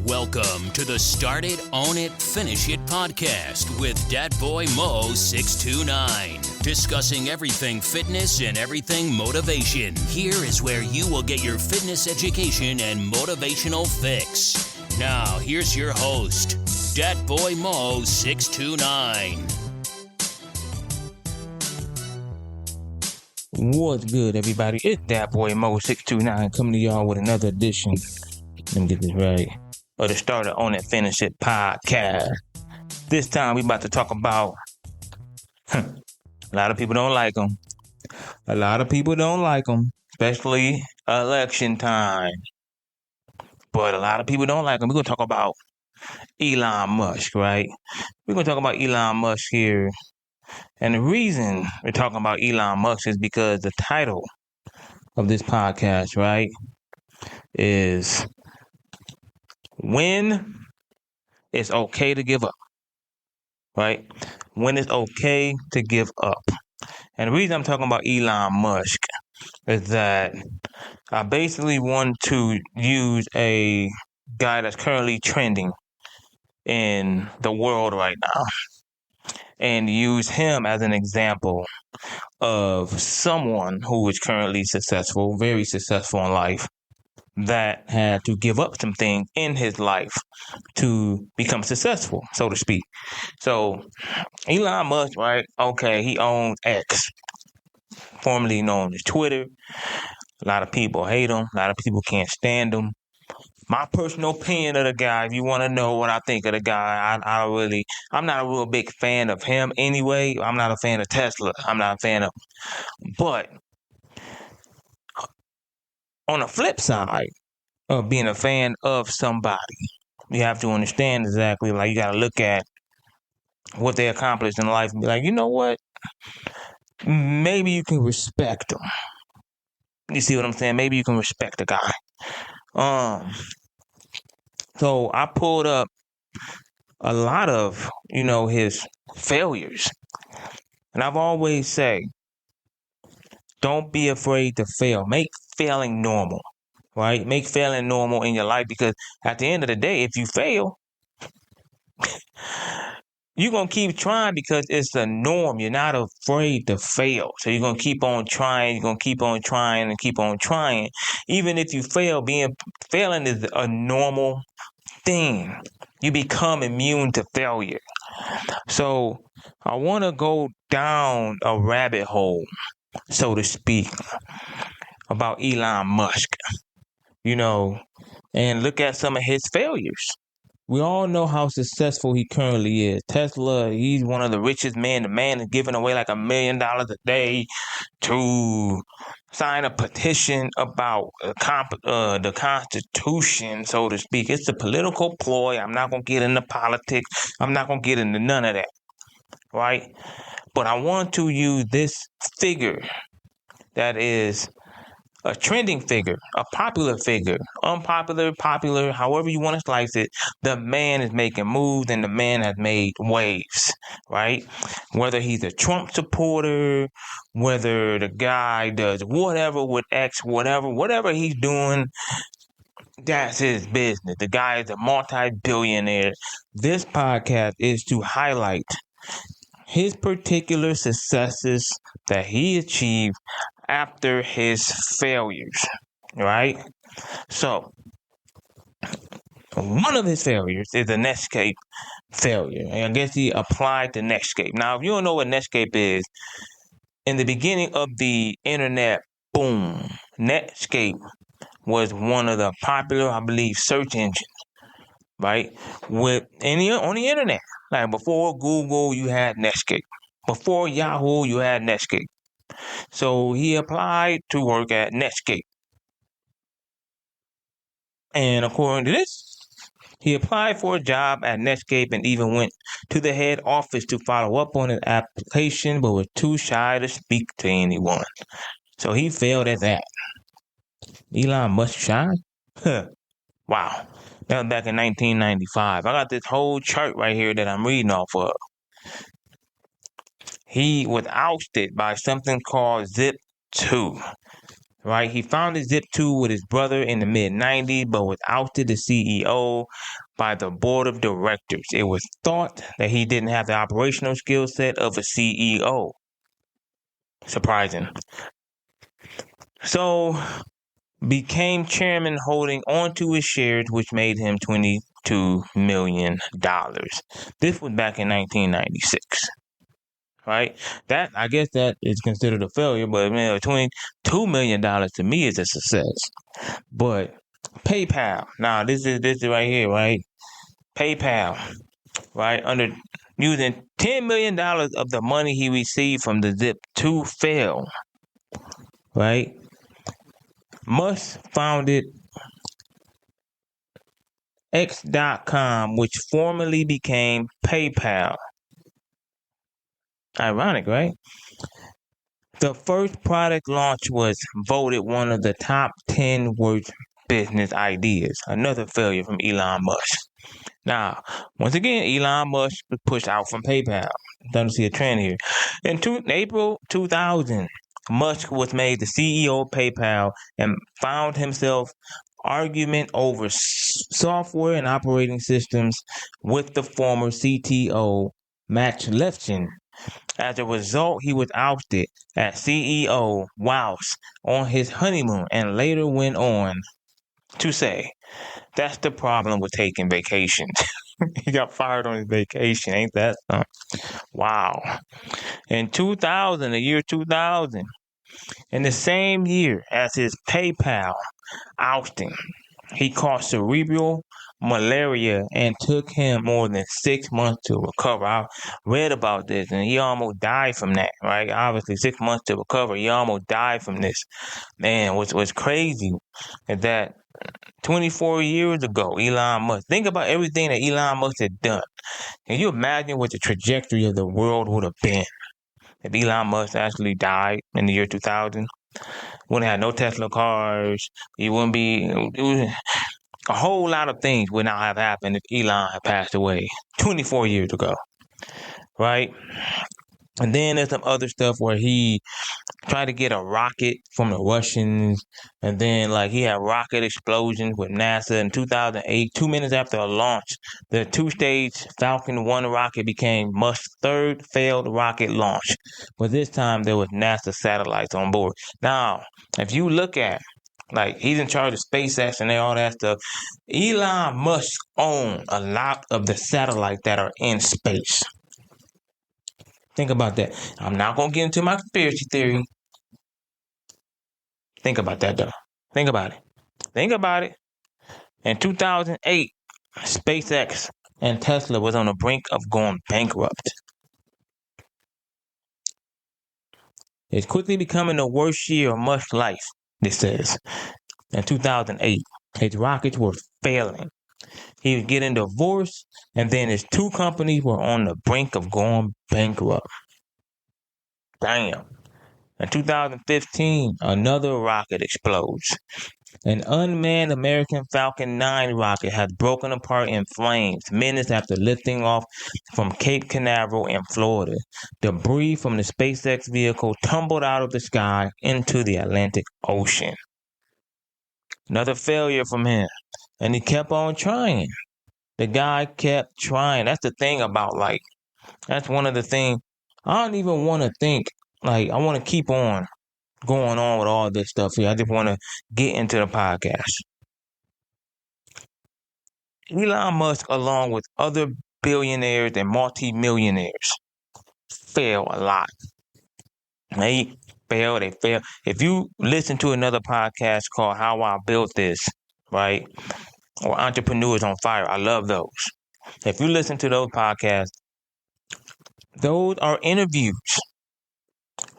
Welcome to the Start It, Own It, Finish It podcast with Dat Boy Mo 629. Discussing everything fitness and everything motivation. Here is where you will get your fitness education and motivational fix. Now, here's your host, Dat Boy Mo 629. What's good, everybody? It's Dat Boy Mo 629 coming to y'all with another edition. Let me get this right. Of the Start It, Own It, Finish It podcast. This time we about to talk about a lot of people don't like them. A lot of people don't like them, especially election time. But a lot of people don't like them. We're going to talk about Elon Musk, right? We're going to talk about Elon Musk here. And the reason we're talking about Elon Musk is because the title of this podcast, right, is When It's Okay to Give Up, right? When it's okay to give up. And the reason I'm talking about Elon Musk is that I basically want to use a guy that's currently trending in the world right now and use him as an example of someone who is currently successful, very successful in life, that had to give up some things in his life to become successful, so to speak. So, Elon Musk, right? Okay, he owns X, formerly known as Twitter. A lot of people hate him. A lot of people can't stand him. My personal opinion of the guy, if you want to know what I think of the guy, I'm not a real big fan of him anyway. I'm not a fan of Tesla. I'm not a fan of him. But on the flip side of being a fan of somebody, you have to understand exactly, like, you got to look at what they accomplished in life and be like, you know what? Maybe you can respect them. You see what I'm saying? Maybe you can respect the guy. So I pulled up a lot of, his failures. And I've always say, don't be afraid to fail. Make failing normal, right? Make failing normal in your life, because at the end of the day, if you fail, you're going to keep trying because it's the norm. You're not afraid to fail. So you're going to keep on trying. You're going to keep on trying and keep on trying. Even if you fail, failing is a normal thing. You become immune to failure. So I want to go down a rabbit hole, so to speak, about Elon Musk, and look at some of his failures. We all know how successful he currently is. Tesla, he's one of the richest men. The man is giving away like $1 million a day to sign a petition about the Constitution, so to speak. It's a political ploy. I'm not going to get into politics. I'm not going to get into none of that, right? But I want to use this figure that is a trending figure, a popular figure, unpopular, popular, however you want to slice it. The man is making moves and the man has made waves, right? Whether he's a Trump supporter, whether the guy does whatever with X, whatever he's doing, that's his business. The guy is a multi-billionaire. This podcast is to highlight his particular successes that he achieved after his failures, right? So, one of his failures is a Netscape failure. And I guess he applied to Netscape. Now, if you don't know what Netscape is, in the beginning of the internet boom, Netscape was one of the popular, I believe, search engines, right? On the internet. Like before Google, you had Netscape. Before Yahoo, you had Netscape. So he applied to work at Netscape. And according to this, he applied for a job at Netscape and even went to the head office to follow up on his application, but was too shy to speak to anyone. So he failed at that. Elon Musk shy? Wow. That was back in 1995. I got this whole chart right here that I'm reading off of. He was ousted by something called Zip 2. right? He founded Zip2 with his brother in the mid-90s, but was ousted as CEO by the board of directors. It was thought that he didn't have the operational skill set of a CEO. Surprising. So, became chairman holding onto his shares, which made him $22 million. This was back in 1996. Right? That, I guess that is considered a failure, but man, $22 million to me is a success. But PayPal, now this is right here, right? PayPal, right? Under using $10 million of the money he received from the Zip2 fail, right? Musk founded X.com, which formerly became PayPal. Ironic, right? The first product launch was voted one of the top 10 worst business ideas. Another failure from Elon Musk. Now, once again, Elon Musk was pushed out from PayPal. Starting to see a trend here. In April 2000, Musk was made the CEO of PayPal and found himself argument over software and operating systems with the former CTO, Max Levchin. As a result, he was ousted as CEO whilst on his honeymoon and later went on to say, that's the problem with taking vacations. He got fired on his vacation. Ain't that something? Wow. In 2000, the year 2000, in the same year as his PayPal ousting, he caught cerebral malaria and took him more than 6 months to recover. I read about this and he almost died from that, right? Obviously, 6 months to recover. He almost died from this. Man, what's crazy is that 24 years ago, Elon Musk, think about everything that Elon Musk had done. Can you imagine what the trajectory of the world would have been if Elon Musk actually died in the year 2000? Wouldn't have no Tesla cars. He wouldn't be. A whole lot of things would not have happened if Elon had passed away 24 years ago, right? And then there's some other stuff where he tried to get a rocket from the Russians, and then like he had rocket explosions with NASA in 2008. 2 minutes after a launch, the two-stage Falcon 1 rocket became Musk's third failed rocket launch, but this time there was NASA satellites on board. Now, if you look at like he's in charge of SpaceX and all that stuff. Elon Musk owns a lot of the satellites that are in space. Think about that. I'm not going to get into my conspiracy theory. Think about that, though. Think about it. Think about it. In 2008, SpaceX and Tesla was on the brink of going bankrupt. It's quickly becoming the worst year of Musk's life, this says. In 2008, his rockets were failing. He was getting divorced, and then his two companies were on the brink of going bankrupt. Damn. In 2015, another rocket explodes. An unmanned American Falcon 9 rocket has broken apart in flames minutes after lifting off from Cape Canaveral in Florida. Debris from the SpaceX vehicle tumbled out of the sky into the Atlantic Ocean. Another failure from him. And he kept on trying. The guy kept trying. That's the thing about, like, that's one of the things. I don't even want to think, like, I want to keep on going on with all this stuff here. I just want to get into the podcast. Elon Musk, along with other billionaires and multimillionaires, fail a lot. They fail. If you listen to another podcast called How I Built This, right, or Entrepreneurs on Fire, I love those. If you listen to those podcasts, those are interviews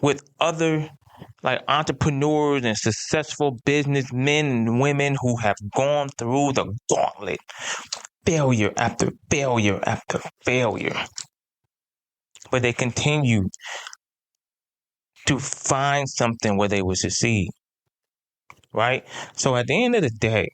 with other like entrepreneurs and successful businessmen and women who have gone through the gauntlet, failure after failure after failure. But they continue to find something where they will succeed, right? So at the end of the day,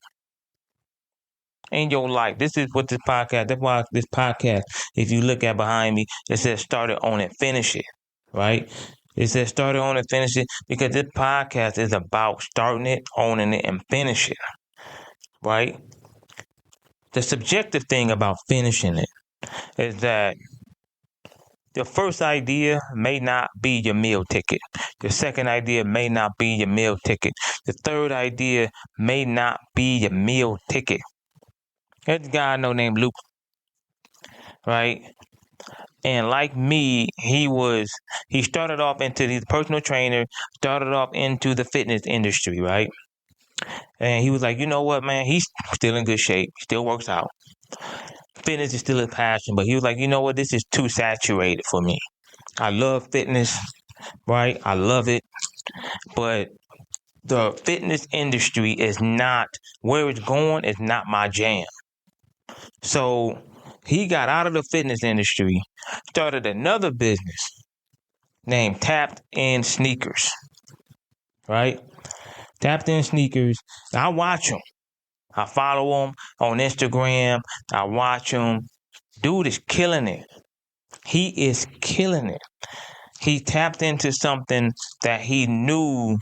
in your life, this is what this podcast, that's why this podcast, if you look at behind me, it says start it, own it, finish it, right? It says start it, own it, finish it, because this podcast is about starting it, owning it, and finish it, right? The subjective thing about finishing it is that the first idea may not be your meal ticket. The second idea may not be your meal ticket. The third idea may not be your meal ticket. There's a guy I know named Luke, right? And like me, he started off into the personal trainer, started off into the fitness industry, right? And he was like, you know what, man, he's still in good shape, still works out. Fitness is still his passion, but he was like, you know what, this is too saturated for me. I love fitness, right? I love it, but the fitness industry is not, where it's going is not my jam. So he got out of the fitness industry, started another business named Tapped In Sneakers, right? Tapped In Sneakers. I watch him. I follow him on Instagram. I watch him. Dude is killing it. He is killing it. He tapped into something that he knew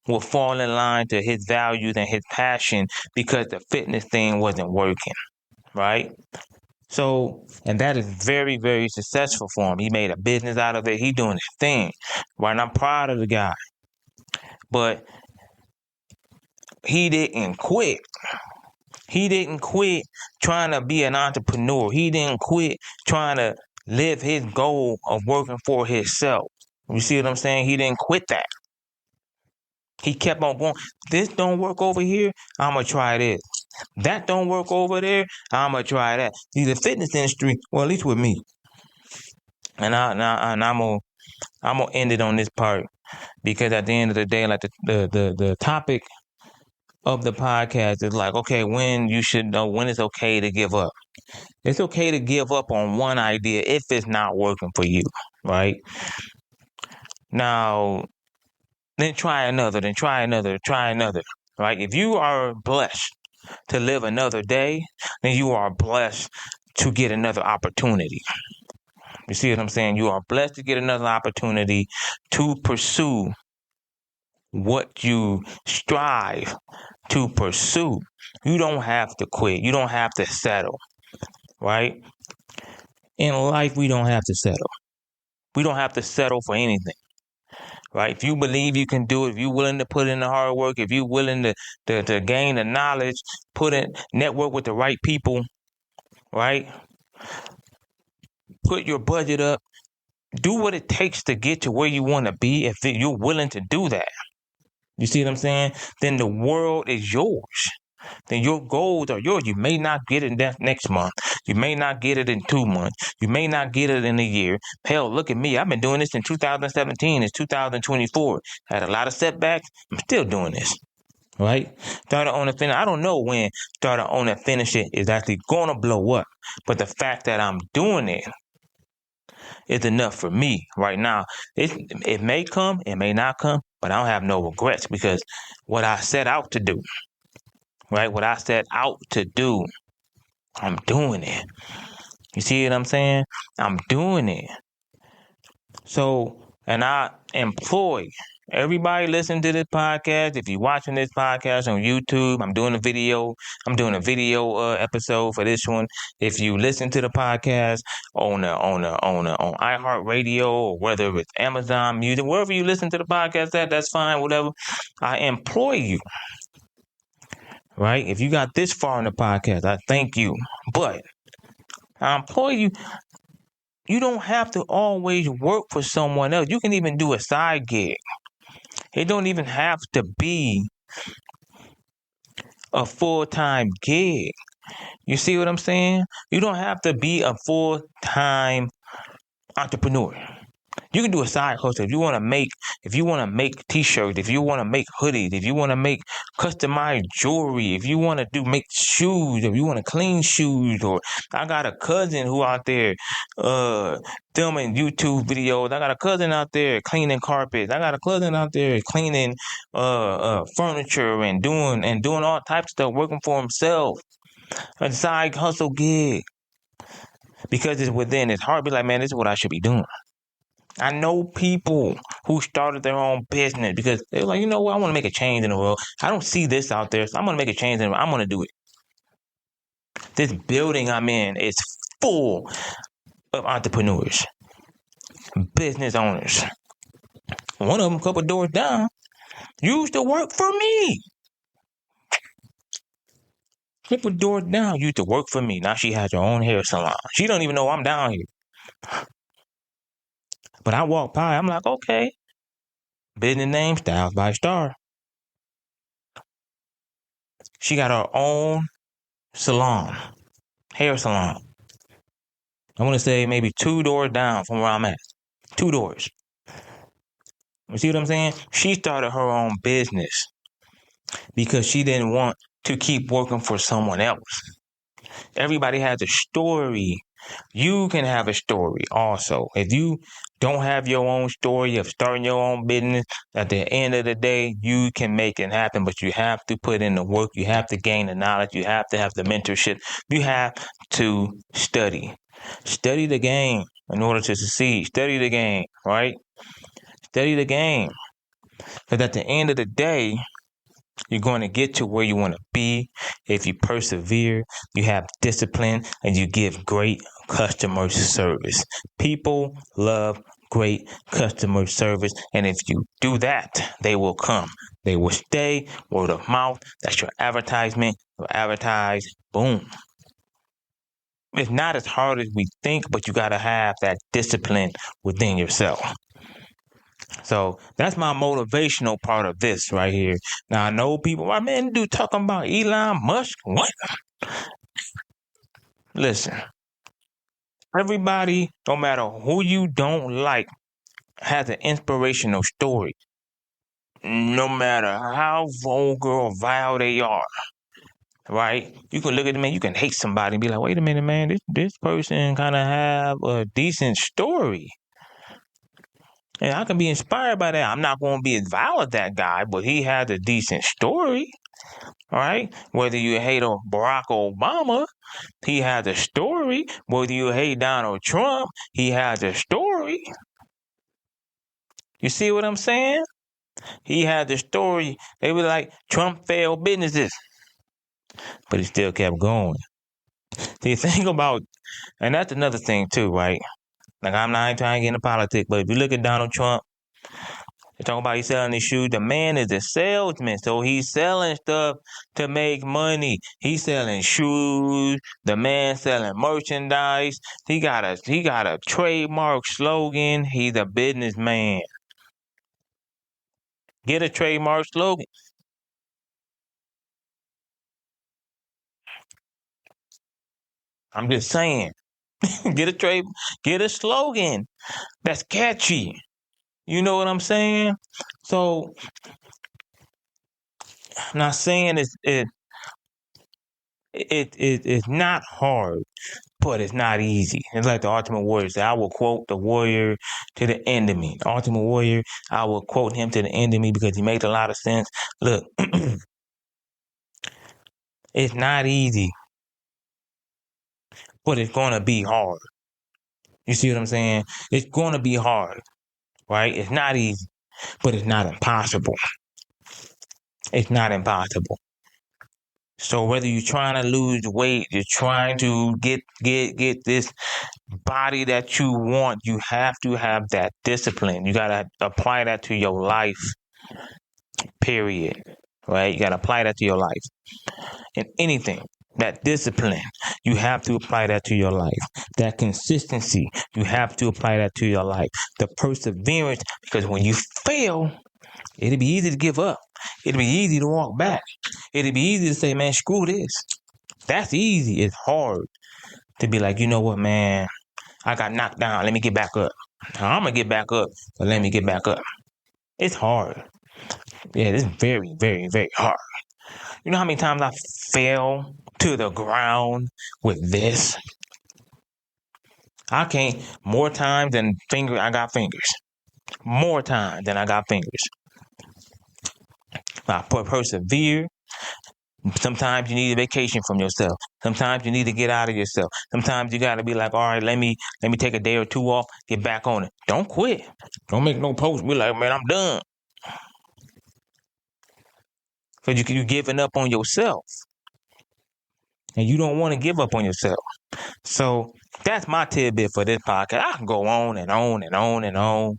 would fall in line to his values and his passion, because the fitness thing wasn't working, right? So, and that is very, very successful for him. He made a business out of it. He doing his thing, right? And I'm proud of the guy. But he didn't quit. He didn't quit trying to be an entrepreneur. He didn't quit trying to live his goal of working for himself. You see what I'm saying? He didn't quit that. He kept on going. This don't work over here, I'm going to try this. That don't work over there, I'm going to try that. See, the fitness industry, well, at least with me, and I'm gonna end it on this part, because at the end of the day, like the topic of the podcast is like, okay, when you should know when it's okay to give up. It's okay to give up on one idea if it's not working for you, right? Now, then try another, right? If you are blessed to live another day, then you are blessed to get another opportunity. You see what I'm saying? You are blessed to get another opportunity to pursue what you strive to pursue. You don't have to quit. You don't have to settle, right? In life, we don't have to settle. We don't have to settle for anything, right? If you believe you can do it, if you're willing to put in the hard work, if you're willing to gain the knowledge, network with the right people, right? Put your budget up. Do what it takes to get to where you want to be. If you're willing to do that, you see what I'm saying? Then the world is yours. Then your goals are yours. You may not get it next month. You may not get it in 2 months. You may not get it in a year. Hell, look at me. I've been doing this in 2017. It's 2024. Had a lot of setbacks. I'm still doing this. Right? Started on and finish. I don't know when started on and finish it is actually going to blow up. But the fact that I'm doing it is enough for me right now. It may come, it may not come, but I don't have no regrets, because what I set out to do, right? What I set out to do, I'm doing it. You see what I'm saying? I'm doing it. So, and I employ everybody listening to this podcast. If you're watching this podcast on YouTube, I'm doing a video episode for this one. If you listen to the podcast on iHeartRadio, or whether it's Amazon Music, wherever you listen to the podcast at, that's fine, whatever. I employ you. Right? If you got this far in the podcast, I thank you. But I employ you. You don't have to always work for someone else. You can even do a side gig. It don't even have to be a full-time gig. You see what I'm saying? You don't have to be a full-time entrepreneur. You can do a side hustle. If you want to make t-shirts, if you want to make hoodies, if you want to make customized jewelry, if you want to make shoes, if you want to clean shoes, or I got a cousin who out there filming YouTube videos. I got a cousin out there cleaning carpets. I got a cousin out there cleaning furniture and doing all types of stuff, working for himself. A side hustle gig. Because it's within his heart, be like, man, this is what I should be doing. I know people who started their own business because they're like, you know what, I want to make a change in the world. I don't see this out there, so I'm going to make a change in the world. I'm going to do it. This building I'm in is full of entrepreneurs, business owners. One of them, a couple doors down, used to work for me. Couple doors down, used to work for me. Now she has her own hair salon. She don't even know I'm down here. But I walk by, I'm like, okay. Business name, Styles by Star. She got her own salon, hair salon. I want to say maybe 2 doors down from where I'm at. 2 doors. You see what I'm saying? She started her own business because she didn't want to keep working for someone else. Everybody has a story. You can have a story also. If you don't have your own story of starting your own business, at the end of the day, you can make it happen, but you have to put in the work. You have to gain the knowledge. You have to have the mentorship. You have to study. Study the game in order to succeed. Study the game, right? Study the game. Because at the end of the day, you're going to get to where you want to be if you persevere, you have discipline, and you give great customer service. People love great customer service, and if you do that, they will come. They will stay. Word of mouth. That's your advertisement. You advertise. Boom. It's not as hard as we think, but you got to have that discipline within yourself. So that's my motivational part of this right here. Now I know people, my man, dude talking about Elon Musk. What? Listen, everybody, no matter who you don't like, has an inspirational story. No matter how vulgar or vile they are, right? You can look at them and you can hate somebody and be like, wait a minute, man, this person kind of have a decent story. And I can be inspired by that. I'm not going to be as vile as that guy, but he has a decent story, right? Whether you hate Barack Obama, he has a story. Whether you hate Donald Trump, he has a story. You see what I'm saying? He had the story. They were like, Trump failed businesses, but he still kept going. See, think about, and that's another thing too, right? Like, I'm not trying to get into politics, but if you look at Donald Trump, they talk about he's selling his shoes. The man is a salesman, so he's selling stuff to make money. He's selling shoes. The man selling merchandise. He got a trademark slogan. He's a businessman. Get a trademark slogan. I'm just saying. Get a slogan that's catchy. You know what I'm saying? So I'm not saying it's not hard, but it's not easy. It's like the Ultimate Warrior said, I will quote the warrior to the end of me. The Ultimate Warrior, I will quote him to the end of me because he made a lot of sense. Look, it's not easy, but it's going to be hard. You see what I'm saying? It's going to be hard, right? It's not easy, but it's not impossible. It's not impossible. So whether you're trying to lose weight, you're trying to get this body that you want, you have to have that discipline. You got to apply that to your life, period, right? You got to apply that to your life. In anything, that discipline, you have to apply that to your life. That consistency, you have to apply that to your life. The perseverance, because when you fail, it'll be easy to give up. It'll be easy to walk back. It'll be easy to say, man, screw this. That's easy. It's hard to be like, you know what, man, I got knocked down. Let me get back up. I'm going to get back up, but let me get back up. It's hard. Yeah, it's very, very, very hard. You know how many times I fell to the ground with this? I can't, more times than I got fingers. More times than I got fingers. I persevere. Sometimes you need a vacation from yourself. Sometimes you need to get out of yourself. Sometimes you gotta be like, all right, let me take a day or two off, get back on it. Don't quit. Don't make no post. Be like, man, I'm done. Because you're giving up on yourself. And you don't want to give up on yourself. So that's my tidbit for this podcast. I can go on and on and on and on.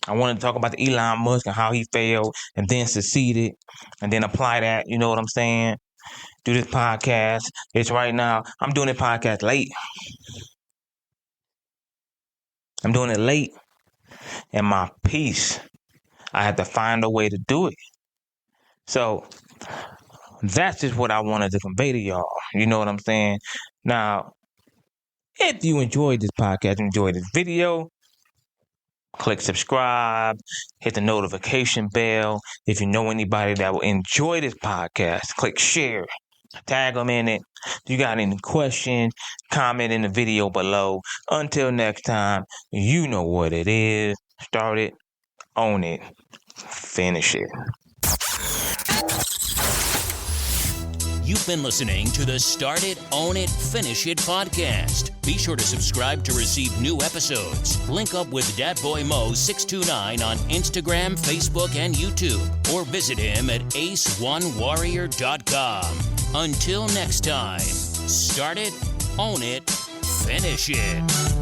I wanted to talk about the Elon Musk and how he failed and then succeeded and then apply that, you know what I'm saying? Do this podcast. It's right now. I'm doing the podcast late. I'm doing it late. And my peace. I had to find a way to do it. So that's just what I wanted to convey to y'all. You know what I'm saying? Now, if you enjoyed this podcast, enjoyed this video, click subscribe, hit the notification bell. If you know anybody that will enjoy this podcast, click share, tag them in it. If you got any questions, comment in the video below. Until next time, you know what it is. Start it, own it, finish it. You've been listening to the Start It, Own It, Finish It podcast. Be sure to subscribe to receive new episodes. Link up with Dat Boy Mo 629 on Instagram, Facebook, and YouTube. Or visit him at aceonewarrior.com. Until next time, start it, own it, finish it.